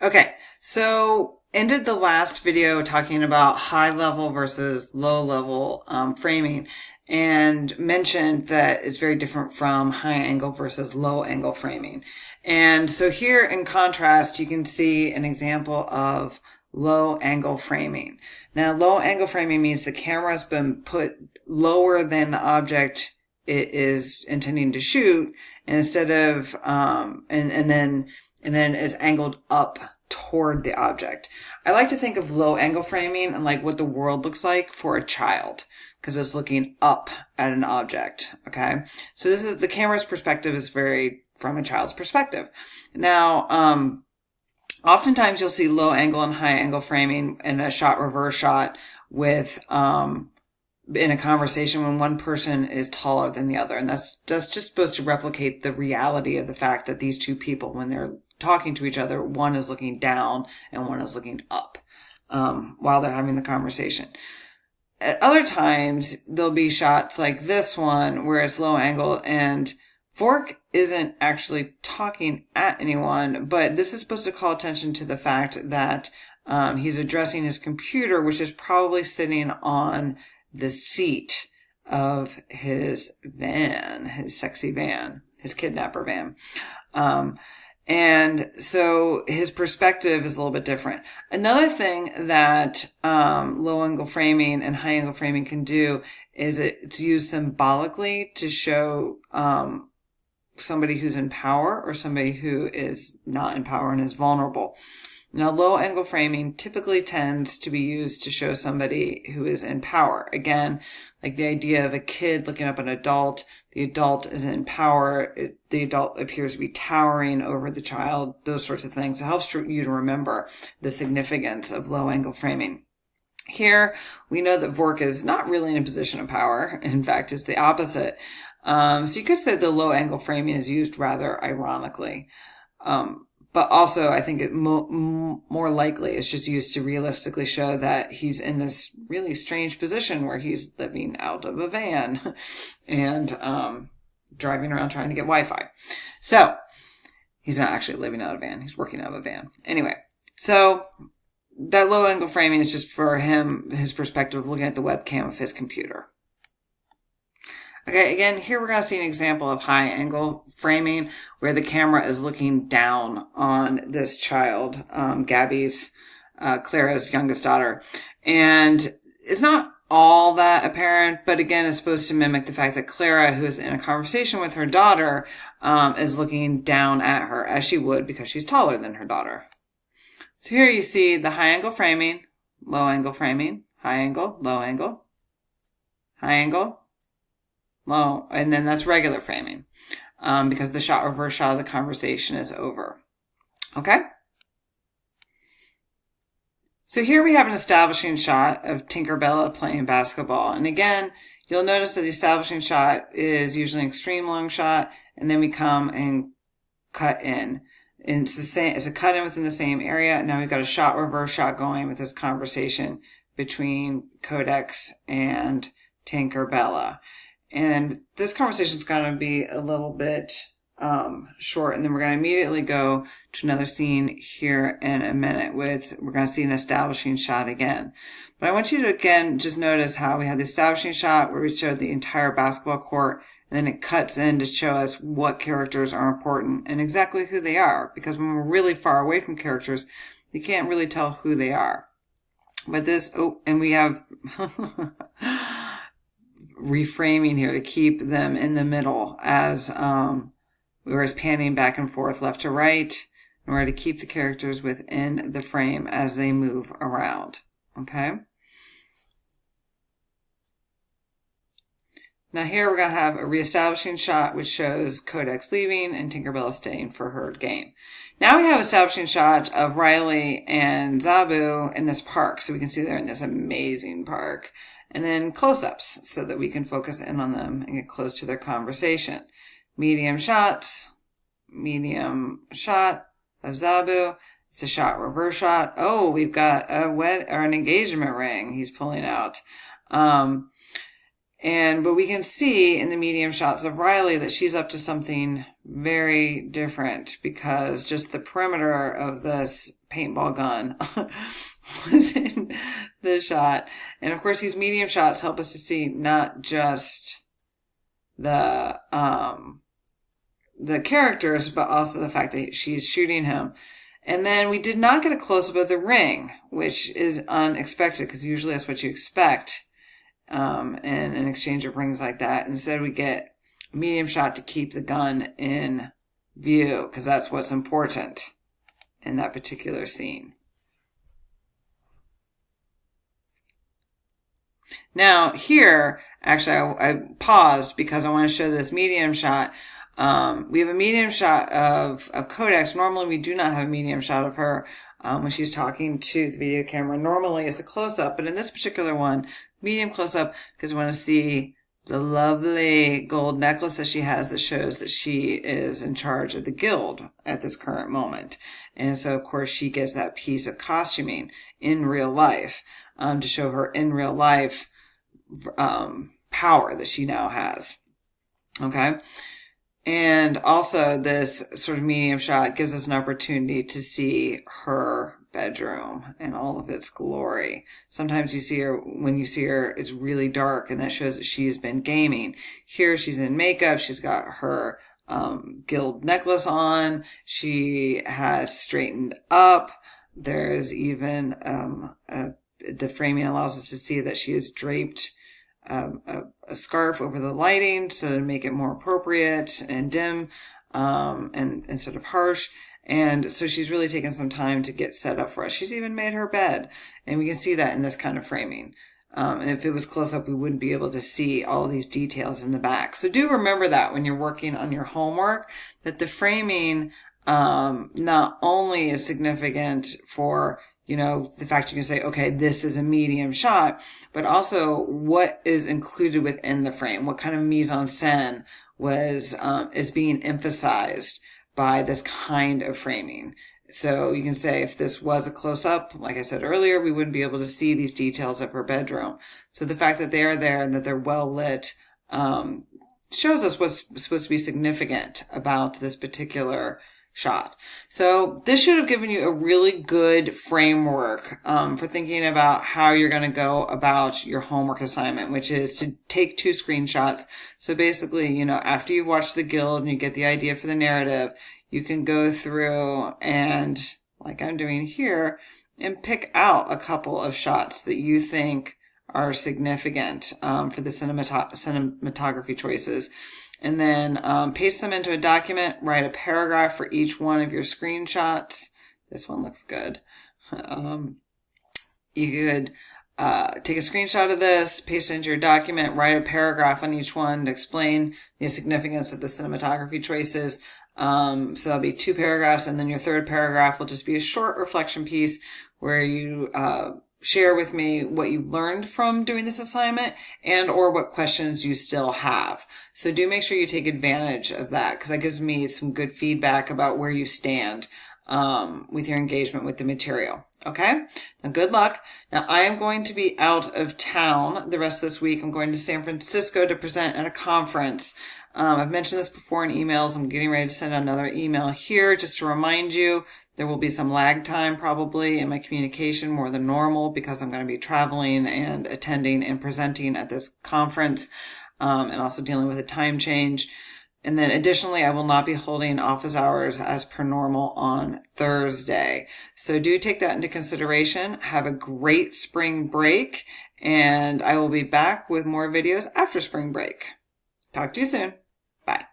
Okay, so ended the last video talking about high level versus low level framing and mentioned that it's very different from high angle versus low angle framing. And so here in contrast, you can see an example of low angle framing. Now, low angle framing means the camera has been put lower than the object it is intending to shoot, and instead of and then is angled up toward the object. I like to think of low angle framing and like what the world looks like for a child, because it's looking up at an object. Okay. So this is the camera's perspective is very from a child's perspective. Now, oftentimes you'll see low angle and high angle framing in a shot reverse shot with, in a conversation when one person is taller than the other. And that's just supposed to replicate the reality of the fact that these two people, when they're talking to each other, one is looking down and one is looking up, while they're having the conversation. At other times, there'll be shots like this one where it's low angle and Vork isn't actually talking at anyone, but this is supposed to call attention to the fact that he's addressing his computer, which is probably sitting on the seat of his van, his sexy van, his kidnapper van. And so his perspective is a little bit different. Another thing that low angle framing and high angle framing can do is it's used symbolically to show somebody who's in power or somebody who is not in power and is vulnerable. Now, low angle framing typically tends to be used to show somebody who is in power. Again, like the idea of a kid looking up at an adult, the adult is in power, the adult appears to be towering over the child, those sorts of things. It helps you to remember the significance of low angle framing. Here, we know that Vork is not really in a position of power. In fact, it's the opposite. So you could say the low angle framing is used rather ironically. But also, I think it more likely it's just used to realistically show that he's in this really strange position where he's living out of a van and driving around trying to get Wi-Fi. So he's not actually living out of a van. He's working out of a van. Anyway, so that low angle framing is just for him, his perspective of looking at the webcam of his computer. Okay, again, here we're going to see an example of high angle framing where the camera is looking down on this child, Gabby's, Clara's youngest daughter. And it's not all that apparent, but again, it's supposed to mimic the fact that Clara, who is in a conversation with her daughter, is looking down at her as she would because she's taller than her daughter. So here you see the high angle framing, low angle framing, high angle, low angle, high angle, low, and then that's regular framing, because the shot reverse shot of the conversation is over. Okay? So here we have an establishing shot of Tinkerbella playing basketball. And again, you'll notice that the establishing shot is usually an extreme long shot, and then we come and cut in. And it's the same, it's a cut in within the same area. Now we've got a shot reverse shot going with this conversation between Codex and Tinkerbella. And this conversation is going to be a little bit short, and then we're going to immediately go to another scene here in a minute. We're going to see an establishing shot again. But I want you to, again, just notice how we have the establishing shot where we show the entire basketball court, and then it cuts in to show us what characters are important and exactly who they are. Because when we're really far away from characters, you can't really tell who they are. But this, and we have... reframing here to keep them in the middle as whereas panning back and forth left to right in order to keep the characters within the frame as they move around. Okay. Now here we're going to have a reestablishing shot which shows Codex leaving and Tinkerbella staying for her game. Now we have establishing shot of Riley and Zabu in this park. So we can see they're in this amazing park. And then close-ups so that we can focus in on them and get close to their conversation. Medium shot of Zabu. It's a shot reverse shot. Oh, we've got a an engagement ring he's pulling out. But we can see in the medium shots of Riley that she's up to something very different, because just the perimeter of this paintball gun was in the shot. And of course, these medium shots help us to see not just the characters, but also the fact that she's shooting him. And then we did not get a close-up of the ring, which is unexpected, because usually that's what you expect in an exchange of rings like that. Instead, we get a medium shot to keep the gun in view, because that's what's important in that particular scene. Now, here, actually, I paused because I want to show this medium shot. We have a medium shot of Codex. Normally, we do not have a medium shot of her when she's talking to the video camera. Normally, it's a close-up, but in this particular one, medium close-up, because we want to see the lovely gold necklace that she has that shows that she is in charge of the guild at this current moment. And so, of course, she gets that piece of costuming in real life to show her in real life power that she now has. Okay? And also, this sort of medium shot gives us an opportunity to see her bedroom and all of its glory. Sometimes you see her, when you see her, it's really dark, and that shows that she's been gaming. Here, she's in makeup. She's got her guild necklace on. She has straightened up. There's even the framing allows us to see that she is draped a scarf over the lighting, so to make it more appropriate and dim and instead of harsh. And so she's really taken some time to get set up for us. She's even made her bed, and we can see that in this kind of framing. And if it was close up, we wouldn't be able to see all these details in the back. So do remember that when you're working on your homework, that the framing not only is significant for, you know, the fact you can say, okay, this is a medium shot, but also what is included within the frame, what kind of mise-en-scène is being emphasized by this kind of framing. So you can say if this was a close-up, like I said earlier, we wouldn't be able to see these details of her bedroom. So the fact that they are there and that they're well lit shows us what's supposed to be significant about this particular shot. So this should have given you a really good framework for thinking about how you're going to go about your homework assignment, which is to take 2 screenshots. So basically, you know, after you've watched the guild and you get the idea for the narrative, you can go through and, like I'm doing here, and pick out a couple of shots that you think are significant for the cinematography choices. And then paste them into a document, write a paragraph for each one of your screenshots. This one looks good. You could take a screenshot of this, paste it into your document, write a paragraph on each one to explain the significance of the cinematography choices. So that'll be 2 paragraphs, and then your third paragraph will just be a short reflection piece where you share with me what you've learned from doing this assignment and or what questions you still have. So do make sure you take advantage of that, because that gives me some good feedback about where you stand with your engagement with the material. Okay? Now, good luck. Now, I am going to be out of town the rest of this week. I'm going to San Francisco to present at a conference. I've mentioned this before in emails. I'm getting ready to send out another email here just to remind you. There will be some lag time probably in my communication, more than normal, because I'm going to be traveling and attending and presenting at this conference, and also dealing with a time change. And then additionally, I will not be holding office hours as per normal on Thursday. So do take that into consideration. Have a great spring break, and I will be back with more videos after spring break. Talk to you soon. Bye.